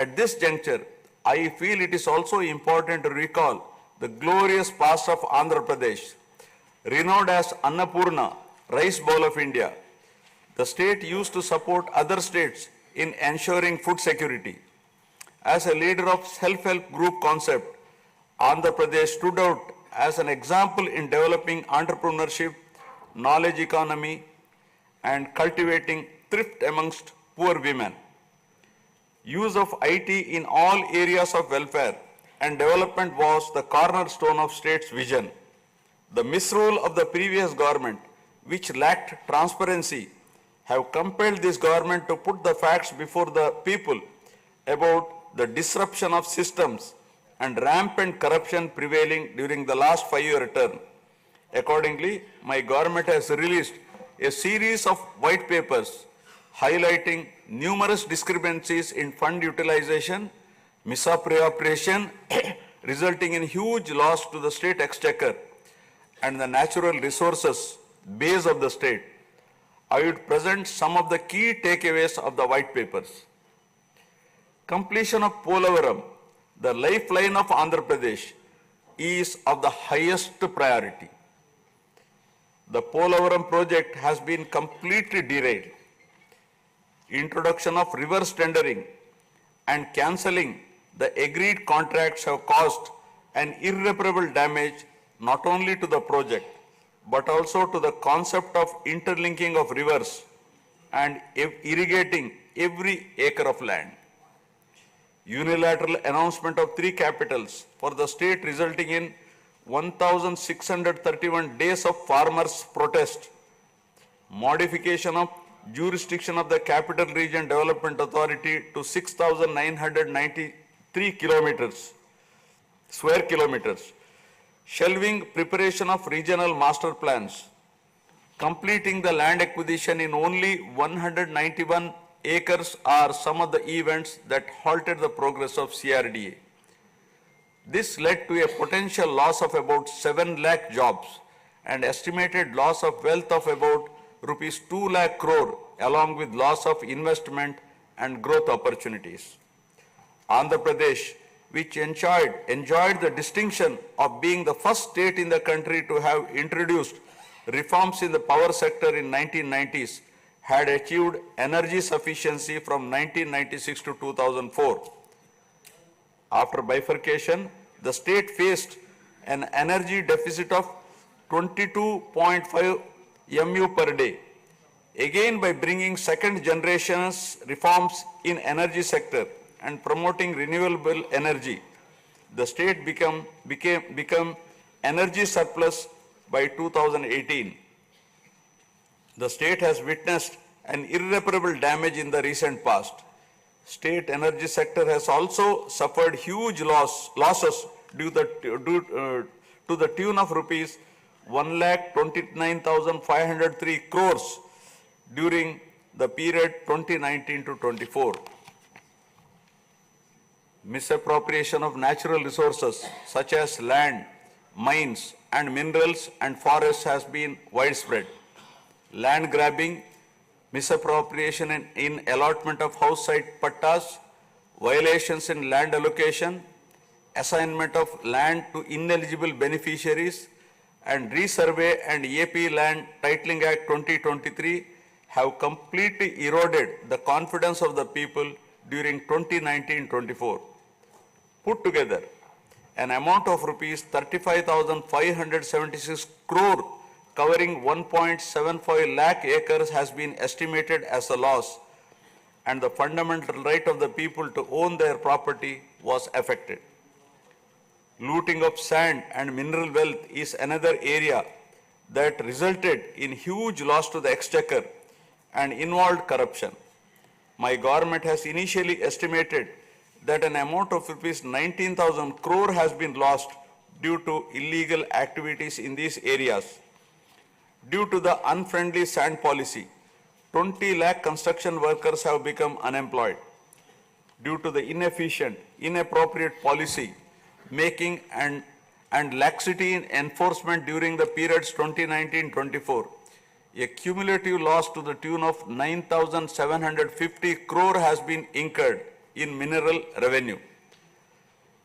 At this juncture, I feel it is also important to recall the glorious past of Andhra Pradesh, renowned as Annapurna, rice bowl of India. The state used to support other states in ensuring food security. As a leader of self-help group concept, Andhra Pradesh stood out as an example in developing entrepreneurship, knowledge economy, and cultivating thrift amongst poor women. Use of IT in all areas of welfare and development was the cornerstone of state's vision. The misrule of the previous government, which lacked transparency, have compelled this government to put the facts before the people about the disruption of systems and rampant corruption prevailing during the last 5-year term. Accordingly, my government has released a series of white papers highlighting numerous discrepancies in fund utilization, misappropriation, resulting in huge loss to the state exchequer and the natural resources base of the state. I would present some of the key takeaways of the white papers. Completion of Polavaram, the lifeline of Andhra Pradesh, is of the highest priority. The Polavaram project has been completely derailed. Introduction of reverse tendering and cancelling the agreed contracts have caused an irreparable damage not only to the project but also to the concept of interlinking of rivers and irrigating every acre of land. Unilateral announcement of 3 capitals for the state resulting in 1,631 days of farmers' protest. Modification of jurisdiction of the Capital Region Development Authority to 6,993 square kilometers. Shelving preparation of regional master plans. Completing the land acquisition in only 191 acres are some of the events that halted the progress of CRDA. This led to a potential loss of about 7 lakh jobs and estimated loss of wealth of about rupees 2 lakh crore along with loss of investment and growth opportunities. Andhra Pradesh, which enjoyed the distinction of being the first state in the country to have introduced reforms in the power sector in 1990s, had achieved energy sufficiency from 1996 to 2004. After bifurcation, the state faced an energy deficit of 22.5 MU per day. Again, by bringing second generation's reforms in energy sector and promoting renewable energy, the state become energy surplus by 2018. The state has witnessed an irreparable damage in the recent past. State energy sector has also suffered huge losses to the tune of rupees 1,29,503 crores during the period 2019 to 24. Misappropriation of natural resources such as land, mines and minerals and forests has been widespread. Land grabbing, misappropriation in allotment of house site pattas, violations in land allocation, assignment of land to ineligible beneficiaries, and Resurvey and AP Land Titling Act 2023 have completely eroded the confidence of the people during 2019-24. Put together, an amount of rupees 35,576 crore covering 1.75 lakh acres has been estimated as a loss, and the fundamental right of the people to own their property was affected. Looting of sand and mineral wealth is another area that resulted in huge loss to the exchequer and involved corruption. My government has initially estimated that an amount of rupees 19,000 crore has been lost due to illegal activities in these areas. Due to the unfriendly sand policy, 20 lakh construction workers have become unemployed. Due to the inefficient, inappropriate policy making and laxity in enforcement during the periods 2019-24, a cumulative loss to the tune of 9,750 crore has been incurred in mineral revenue.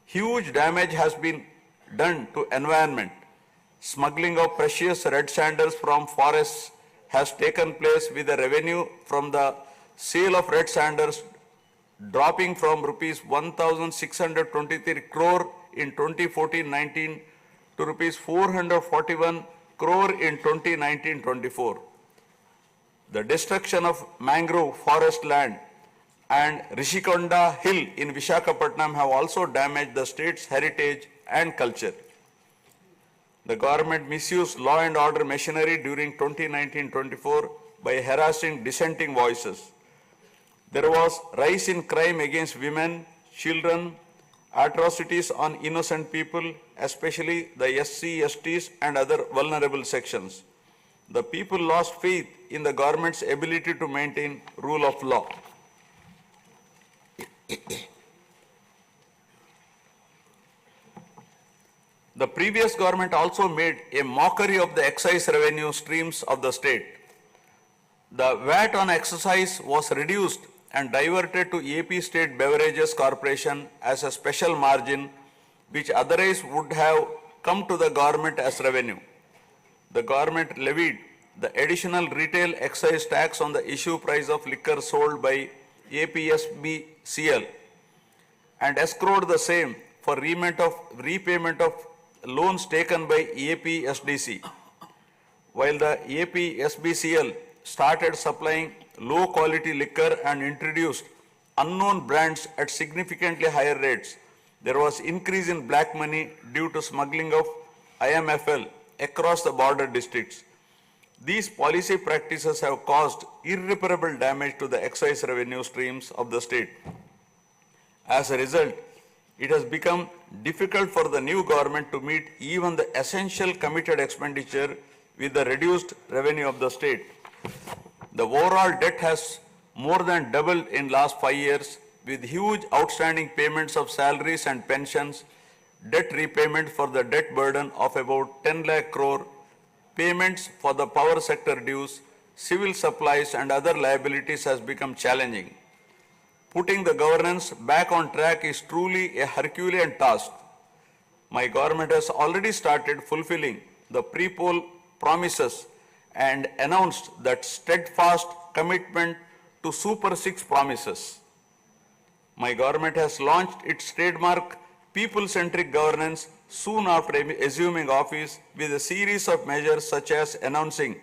Huge damage has been done to environment. Smuggling of precious red sandals from forests has taken place with the revenue from the sale of red sandals dropping from rupees 1,623 crore in 2014-19 to rupees 441 crore in 2019-24. The destruction of mangrove forest land and Rishikonda Hill in Vishakhapatnam have also damaged the state's heritage and culture. The government misused law and order machinery during 2019-24 by harassing dissenting voices. There was rise in crime against women, children, atrocities on innocent people, especially the SC, STs and other vulnerable sections. The people lost faith in the government's ability to maintain rule of law. The previous government also made a mockery of the excise revenue streams of the state. The VAT on excise was reduced and diverted to AP State Beverages Corporation as a special margin which otherwise would have come to the government as revenue. The government levied the additional retail excise tax on the issue price of liquor sold by APSBCL and escrowed the same for repayment of loans taken by APSDC. While the APSBCL started supplying low quality liquor and introduced unknown brands at significantly higher rates, there was increase in black money due to smuggling of IMFL across the border districts. These policy practices have caused irreparable damage to the excise revenue streams of the state. As a result, it has become difficult for the new government to meet even the essential committed expenditure with the reduced revenue of the state. The overall debt has more than doubled in last 5 years with huge outstanding payments of salaries and pensions, debt repayment for the debt burden of about 10 lakh crore, payments for the power sector dues, civil supplies and other liabilities has become challenging. Putting the governance back on track is truly a Herculean task. My government has already started fulfilling the pre-poll promises and announced that steadfast commitment to Super 6 promises. My government has launched its trademark people-centric governance soon after assuming office with a series of measures such as announcing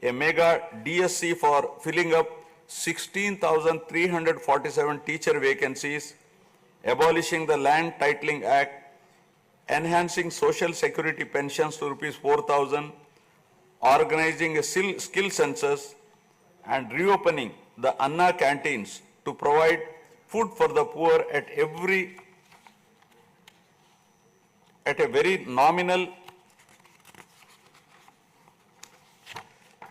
a mega DSC for filling up 16,347 teacher vacancies, abolishing the Land Titling Act, enhancing social security pensions to rupees 4,000, organizing a skill census, and reopening the Anna canteens to provide food for the poor at a very nominal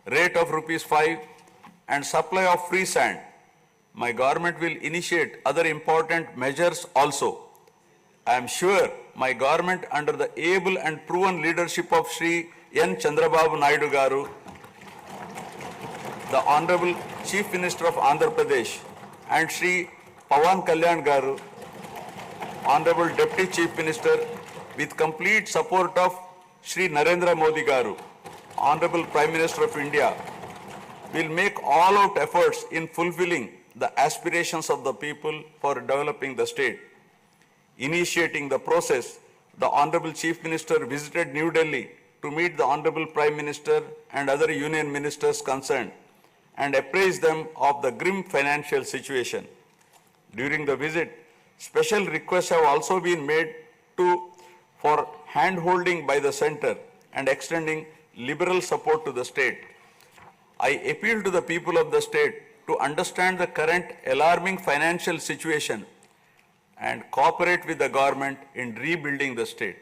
rate of rupees 5 and supply of free sand. My government will initiate other important measures also. I am sure my government under the able and proven leadership of Shri N. Chandrababu Naidu Garu, the Honorable Chief Minister of Andhra Pradesh, and Shri Pawan Kalyan Garu, Honorable Deputy Chief Minister, with complete support of Shri Narendra Modi Garu, Honorable Prime Minister of India, will make all-out efforts in fulfilling the aspirations of the people for developing the state. Initiating the process, the Honorable Chief Minister visited New Delhi to meet the Honorable Prime Minister and other union ministers concerned and apprise them of the grim financial situation. During the visit, special requests have also been made for hand-holding by the center and extending liberal support to the state. I appeal to the people of the state to understand the current alarming financial situation and cooperate with the government in rebuilding the state.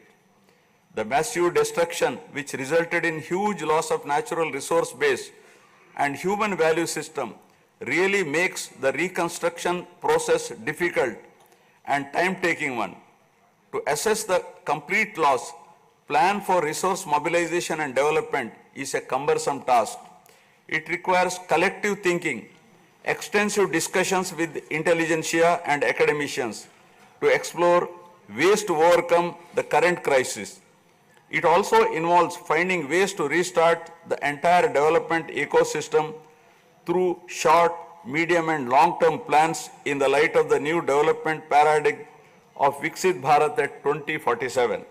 The massive destruction which resulted in huge loss of natural resource base and human value system really makes the reconstruction process difficult and time-taking one. To assess the complete loss, plan for resource mobilization and development is a cumbersome task. It requires collective thinking extensive discussions with intelligentsia and academicians to explore ways to overcome the current crisis. It also involves finding ways to restart the entire development ecosystem through short, medium and long-term plans in the light of the new development paradigm of Viksit Bharat at 2047.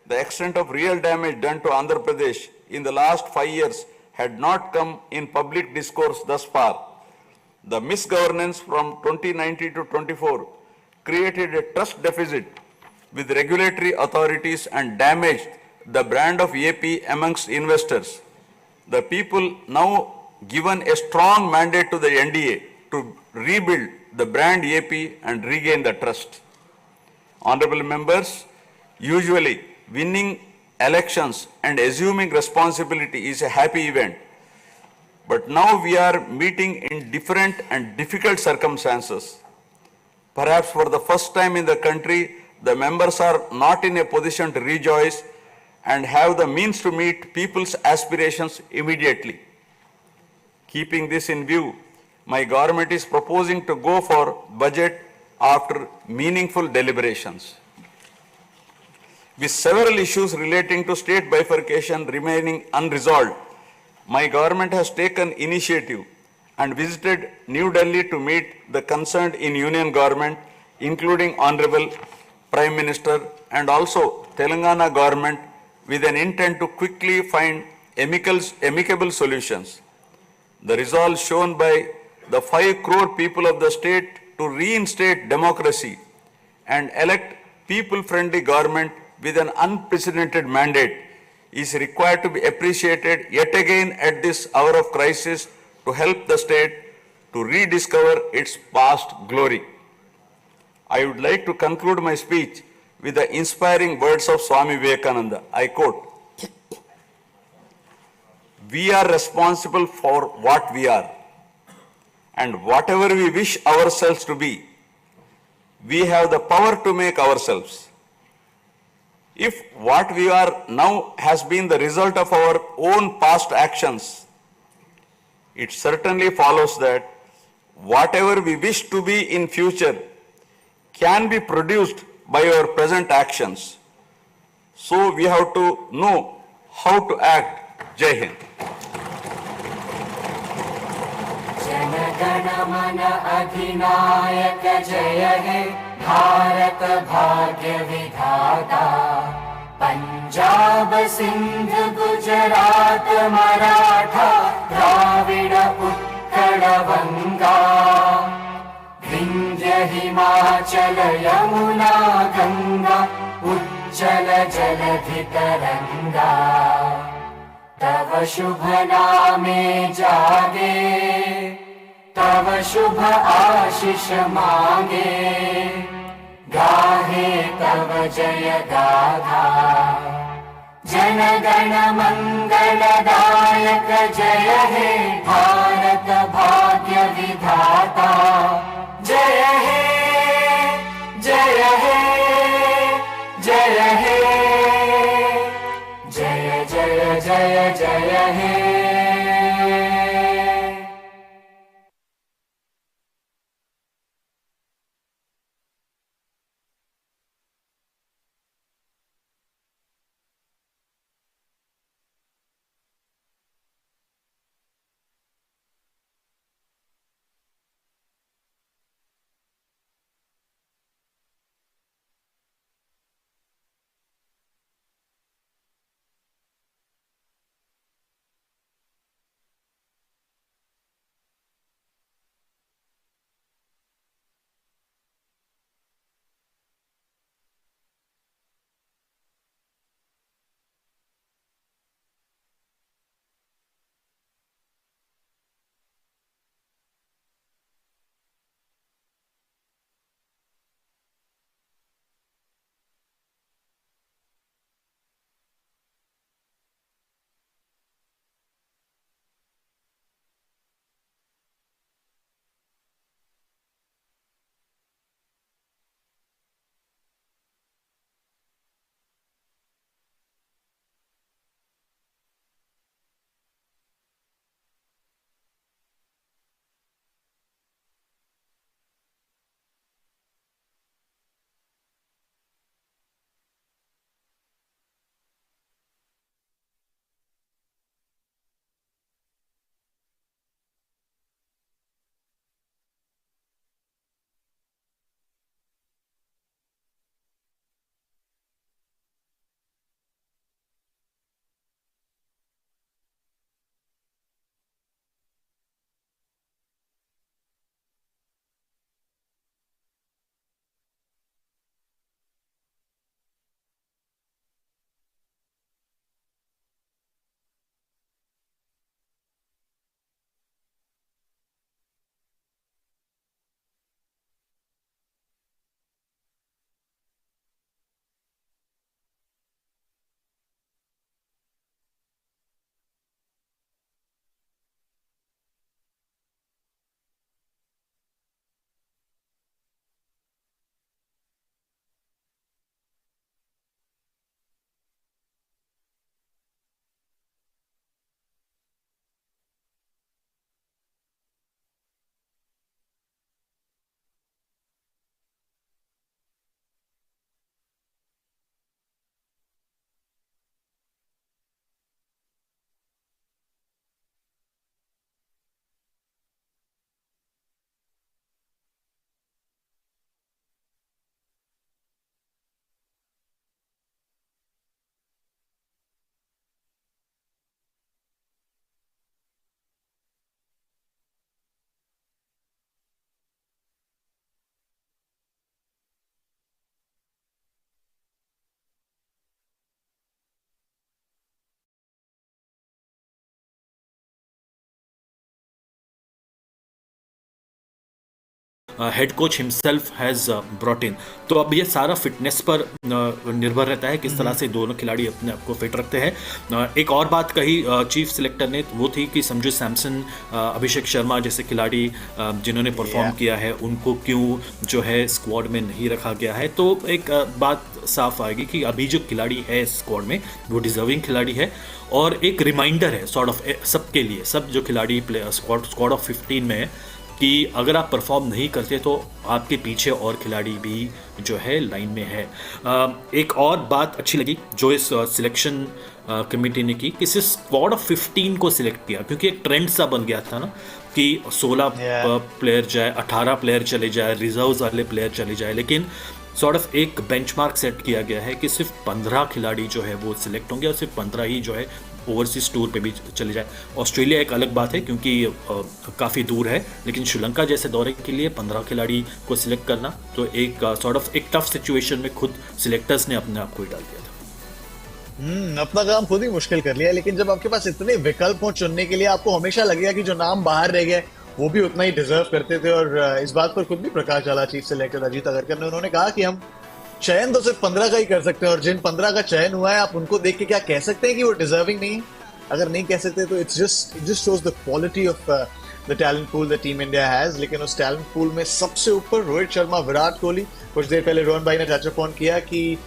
The extent of real damage done to Andhra Pradesh in the last 5 years had not come in public discourse thus far. The misgovernance from 2019 to 24 created a trust deficit with regulatory authorities and damaged the brand of AP amongst investors. The people now given a strong mandate to the NDA to rebuild the brand AP and regain the trust. Honorable members, usually winning elections and assuming responsibility is a happy event. But now we are meeting in different and difficult circumstances. Perhaps for the first time in the country, the members are not in a position to rejoice and have the means to meet people's aspirations immediately. Keeping this in view, my government is proposing to go for budget after meaningful deliberations. With several issues relating to state bifurcation remaining unresolved, my government has taken initiative and visited New Delhi to meet the concerned in Union government, including Honorable Prime Minister and also Telangana government with an intent to quickly find amicable solutions. The resolve shown by the 5 crore people of the state to reinstate democracy and elect people-friendly government with an unprecedented mandate is required to be appreciated yet again at this hour of crisis to help the state to rediscover its past glory. I would like to conclude my speech with the inspiring words of Swami Vivekananda. I quote, "We are responsible for what we are, and whatever we wish ourselves to be, we have the power to make ourselves. If what we are now has been the result of our own past actions, it certainly follows that whatever we wish to be in future can be produced by our present actions. So we have to know how to act." Jai Hind. जनगण मन अधिनायक जय हे भारत भाग्य विधाता पंजाब सिंध गुजरात मराठा द्राविड उत्कल बंगा विंध्य हिमाचल यमुना गंगा उज्जल जलधि तरंगा तव शुभ नामे जागे तव शुभ आशीष मांगे गाहे तव जय गाथा जन गण मंगलदायक जय हे भारत भाग्य विधाता जय हे जय हे जय हे जय जय जय जय हे। Head coach himself has brought in. तो अब ये सारा फिटनेस पर निर्भर रहता है किस तरह से दोनों खिलाड़ी अपने आप को फिट रखते हैं। एक और बात कही चीफ सिलेक्टर ने, वो थी कि संजू सैमसन, अभिषेक शर्मा जैसे खिलाड़ी जिन्होंने परफॉर्म किया है, उनको क्यों जो है स्क्वाड में नहीं रखा गया है। तो एक बात साफ आएगी कि अभी जो खिलाड़ी है स्क्वाड में वो डिजर्विंग खिलाड़ी है, और एक रिमाइंडर है सॉर्ट ऑफ सबके लिए, सब जो खिलाड़ी स्क्वाड ऑफ 15 में है, कि अगर आप परफॉर्म नहीं करते तो आपके पीछे और खिलाड़ी भी जो है लाइन में है। एक और बात अच्छी लगी जो इस सिलेक्शन कमेटी ने की, कि सिर्फ स्क्वाड ऑफ 15 को सिलेक्ट किया, क्योंकि एक ट्रेंड सा बन गया था ना कि 16 प्लेयर जाए, 18 प्लेयर चले जाए, रिजर्व्स वाले प्लेयर चले जाए, लेकिन सॉर्ट ऑफ एक बेंचमार्क सेट किया गया है कि सिर्फ 15 खिलाड़ी जो है वो सिलेक्ट होंगे, और सिर्फ 15 ही जो है ओवरसीज टूर पे भी चले जाए। ऑस्ट्रेलिया एक अलग बात है क्योंकि काफ़ी दूर है, लेकिन श्रीलंका जैसे दौरे के लिए 15 खिलाड़ी को सिलेक्ट करना तो एक सॉर्ट ऑफ एक टफ सिचुएशन में खुद सिलेक्टर्स ने अपने आप को ही डाल दिया था। अपना काम खुद ही मुश्किल कर लिया। लेकिन जब आपके पास इतने विकल्प हो चुनने के लिए, आपको हमेशा लगेगा कि जो नाम बाहर रह गए वो भी उतना ही डिजर्व करते थे। और इस बात पर खुद भी प्रकाश झाला, चीफ सिलेक्टर अजीत अगरकर ने, उन्होंने कहा कि हम चयन तो सिर्फ 15 का ही कर सकते हैं, और जिन 15 का चयन हुआ है आप उनको देख के क्या कह सकते हैं कि वो डिजर्विंग नहीं है? अगर नहीं कह सकते तो it just shows the quality of the talent pool the team India has. लेकिन उस टैलेंट पूल में सबसे ऊपर रोहित शर्मा, विराट कोहली। कुछ देर पहले रोहन भाई ने टच अपॉन किया कि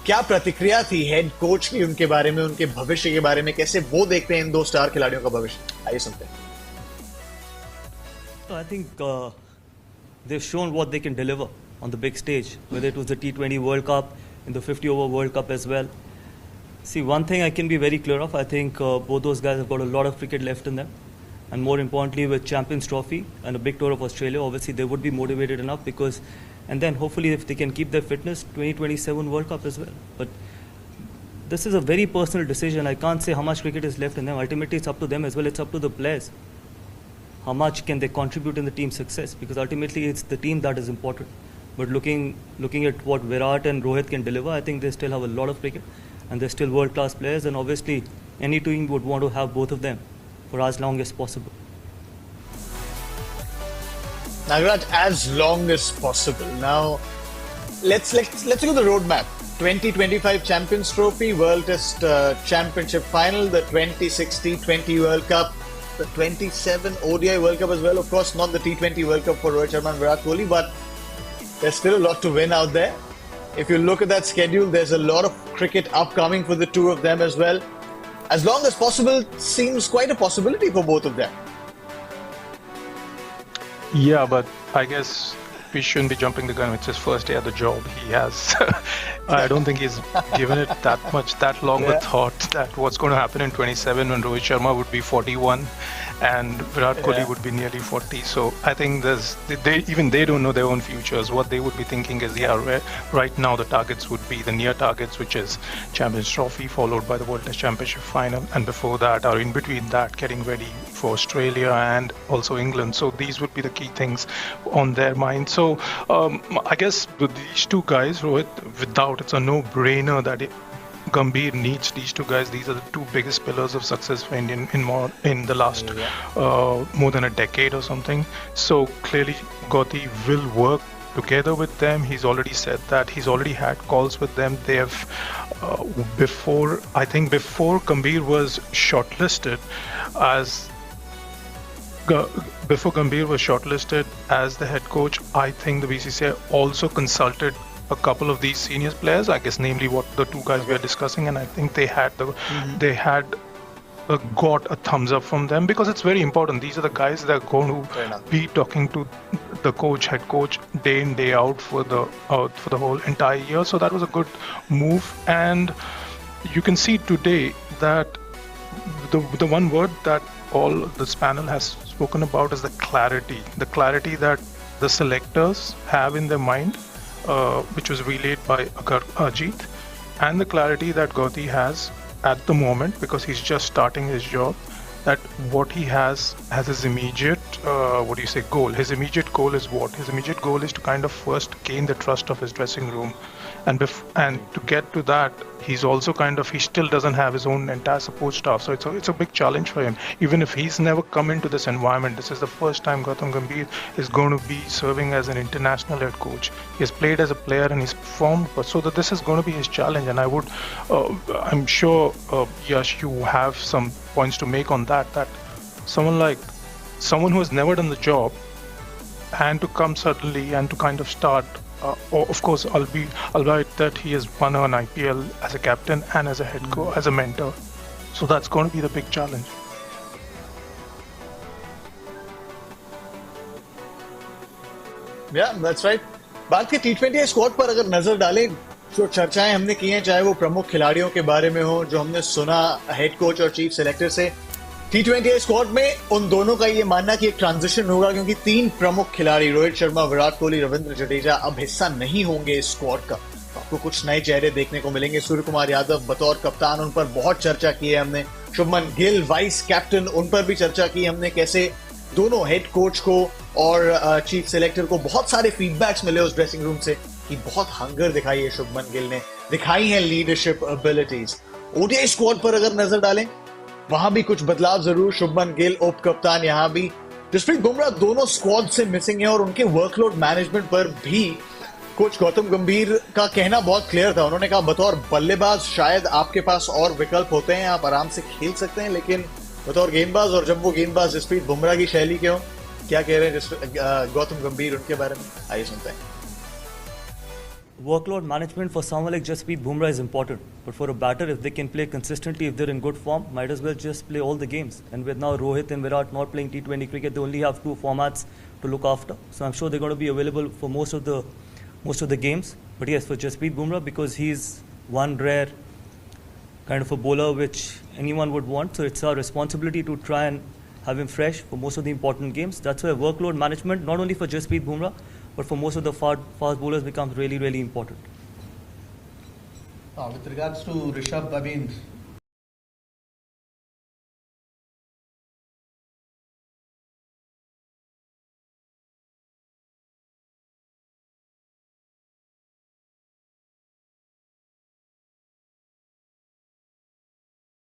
क्या प्रतिक्रिया थी हेड कोच की उनके बारे में, उनके भविष्य के बारे में, कैसे वो देखते हैं इन 2 स्टार खिलाड़ियों का भविष्य। आइए सुनते हैं। I think they've shown what they can deliver on the big stage, whether it was the T20 World Cup, in the 50-over World Cup as well. See, one thing I can be very clear of, I think both those guys have got a lot of cricket left in them. And more importantly, with Champions Trophy and a big tour of Australia, obviously they would be motivated enough because, and then hopefully if they can keep their fitness, 2027 World Cup as well. But this is a very personal decision. I can't say how much cricket is left in them. Ultimately, it's up to them as well. It's up to the players. How much can they contribute in the team's success? Because ultimately, it's the team that is important. But looking at what Virat and Rohit can deliver, I think they still have a lot of cricket, and they're still world-class players. And obviously, any team would want to have both of them for as long as possible. Nagaraj, as long as possible. Now, let's look at the roadmap. 2025 Champions Trophy, World Test Championship Final, the 2060 20 World Cup, the 27 ODI World Cup as well. Of course, not the T20 World Cup for Rohit Sharma and Virat Kohli, but there's still a lot to win out there. If you look at that schedule, there's a lot of cricket upcoming for the two of them as well. As long as possible seems quite a possibility for both of them. Yeah, but I guess we shouldn't be jumping the gun. It's his first day at the job. He has, I don't think he's given it that long a thought that what's going to happen in 27 when Rohit Sharma would be 41 and Virat Kohli would be nearly 40. So I think they don't know their own futures. What they would be thinking is, right now the targets would be the near targets, which is Champions Trophy followed by the World Test Championship Final, and before that or in between that getting ready for Australia and also England. So these would be the key things on their mind. So I guess with these two guys, Rohit, it's a no-brainer that Gambhir needs these two guys. These are the two biggest pillars of success for India in the last more than a decade or something. So clearly Gauti will work together with them. He's already said that. He's already had calls with them. They have before Gambhir was shortlisted as the head coach, I think the BCCI also consulted a couple of these senior players, I guess, namely what the two guys we are discussing, and I think they had got a thumbs up from them, because it's very important. These are the guys that are going to be talking to the head coach, day in day out for the whole entire year. So that was a good move, and you can see today that the one word that all this panel has spoken about is the clarity that the selectors have in their mind, which was relayed by Ajit, and the clarity that Gauti has at the moment, because he's just starting his job, that what he has as his immediate, goal. His immediate goal is what? His immediate goal is to kind of first gain the trust of his dressing room. And to get to that, he's also he still doesn't have his own entire support staff. So it's a big challenge for him. Even if he's never come into this environment, this is the first time Gautam Gambhir is going to be serving as an international head coach. He has played as a player and he's performed, so that this is going to be his challenge. And I'm sure, Yash, you have some points to make on that someone who has never done the job and to come suddenly and to kind of start, of course, albeit that he has won an IPL as a captain and as a head coach, as a mentor. So that's going to be the big challenge. Yeah, that's right. बात की T20 squad पर अगर नजर डालें, जो चर्चाएं हमने की हैं, चाहे वो प्रमुख खिलाड़ियों के बारे में हो, जो हमने सुना हेड कोच और चीफ सिलेक्टर से, T20 स्क्वाड में उन दोनों का ये मानना कि एक ट्रांजिशन होगा, क्योंकि 3 प्रमुख खिलाड़ी रोहित शर्मा, विराट कोहली, रविंद्र जडेजा अब हिस्सा नहीं होंगे इस स्क्वाड का। तो आपको कुछ नए चेहरे देखने को मिलेंगे। सूर्य कुमार यादव बतौर कप्तान, उन पर बहुत चर्चा की है हमने। शुभमन गिल वाइस कैप्टन, उन पर भी चर्चा की हमने। कैसे दोनों हेड कोच को और चीफ सिलेक्टर को बहुत सारे फीडबैक्स मिले उस ड्रेसिंग रूम से कि बहुत हंगर दिखाई है शुभमन गिल ने, दिखाई है लीडरशिप एबिलिटीज। ओडीआई स्क्वाड पर अगर नजर डालें, वहां भी कुछ बदलाव जरूर। शुभमन गिल उप कप्तान, यहां भी जसप्रीत बुमराह दोनों स्क्वाड से मिसिंग है और उनके वर्कलोड मैनेजमेंट पर भी कोच गौतम गंभीर का कहना बहुत क्लियर था। उन्होंने कहा बतौर बल्लेबाज शायद आपके पास और विकल्प होते हैं, आप आराम से खेल सकते हैं, लेकिन बतौर गेंदबाज, और जब वो गेंदबाज जसप्रीत बुमराह की शैली के हो, क्या कह रहे हैं गौतम गंभीर उनके बारे में, आइए सुनते हैं। Workload management for someone like Jasprit Bumrah is important, but for a batter, if they can play consistently, if they're in good form, might as well just play all the games. And with now Rohit and Virat not playing T20 cricket, they only have 2 formats to look after. So I'm sure they're going to be available for most of the games. But yes, for Jasprit Bumrah, because he's one rare kind of a bowler which anyone would want, so it's our responsibility to try and have him fresh for most of the important games. That's why workload management, not only for Jasprit Bumrah, but for most of the fast bowlers, becomes really, really important. With regards to Rishabh, I mean,